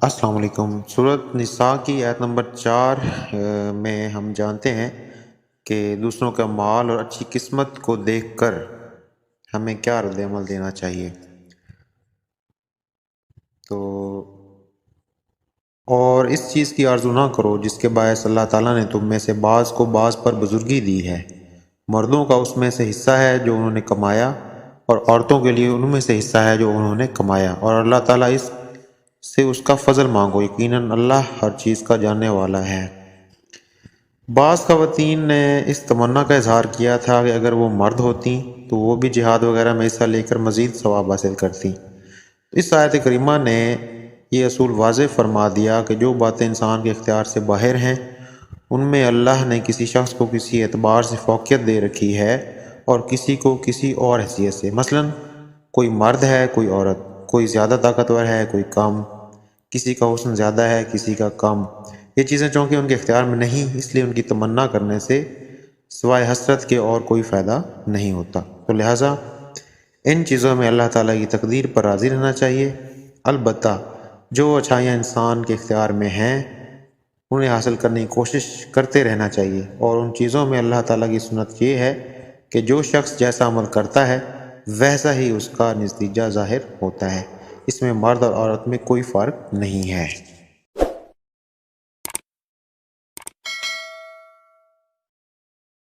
السلام علیکم۔ سورۃ نساء کی آیت نمبر 4 میں ہم جانتے ہیں کہ دوسروں کا مال اور اچھی قسمت کو دیکھ کر ہمیں کیا رد عمل دینا چاہیے۔ تو اور اس چیز کی آرزو نہ کرو جس کے باعث اللہ تعالیٰ نے تم میں سے بعض کو بعض پر بزرگی دی ہے۔ مردوں کا اس میں سے حصہ ہے جو انہوں نے کمایا، اور عورتوں کے لیے ان میں سے حصہ ہے جو انہوں نے کمایا، اور اللہ تعالیٰ اس سے اس کا فضل مانگو، یقیناً اللہ ہر چیز کا جاننے والا ہے۔ بعض خواتین نے اس تمنا کا اظہار کیا تھا کہ اگر وہ مرد ہوتیں تو وہ بھی جہاد وغیرہ میں حصہ لے کر مزید ثواب حاصل کرتیں۔ اس آیت کریمہ نے یہ اصول واضح فرما دیا کہ جو باتیں انسان کے اختیار سے باہر ہیں ان میں اللہ نے کسی شخص کو کسی اعتبار سے فوقیت دے رکھی ہے اور کسی کو کسی اور حیثیت سے۔ مثلا کوئی مرد ہے، کوئی عورت، کوئی زیادہ طاقتور ہے، کوئی کم، کسی کا حسن زیادہ ہے، کسی کا کم۔ یہ چیزیں چونکہ ان کے اختیار میں نہیں، اس لیے ان کی تمنا کرنے سے سوائے حسرت کے اور کوئی فائدہ نہیں ہوتا۔ تو لہٰذا ان چیزوں میں اللہ تعالیٰ کی تقدیر پر راضی رہنا چاہیے۔ البتہ جو اچھائیاں انسان کے اختیار میں ہیں انہیں حاصل کرنے کی کوشش کرتے رہنا چاہیے، اور ان چیزوں میں اللہ تعالیٰ کی سنت یہ ہے کہ جو شخص جیسا عمل کرتا ہے ویسا ہی اس کا نتیجہ ظاہر ہوتا ہے۔ اس میں مرد اور عورت میں کوئی فرق نہیں ہے۔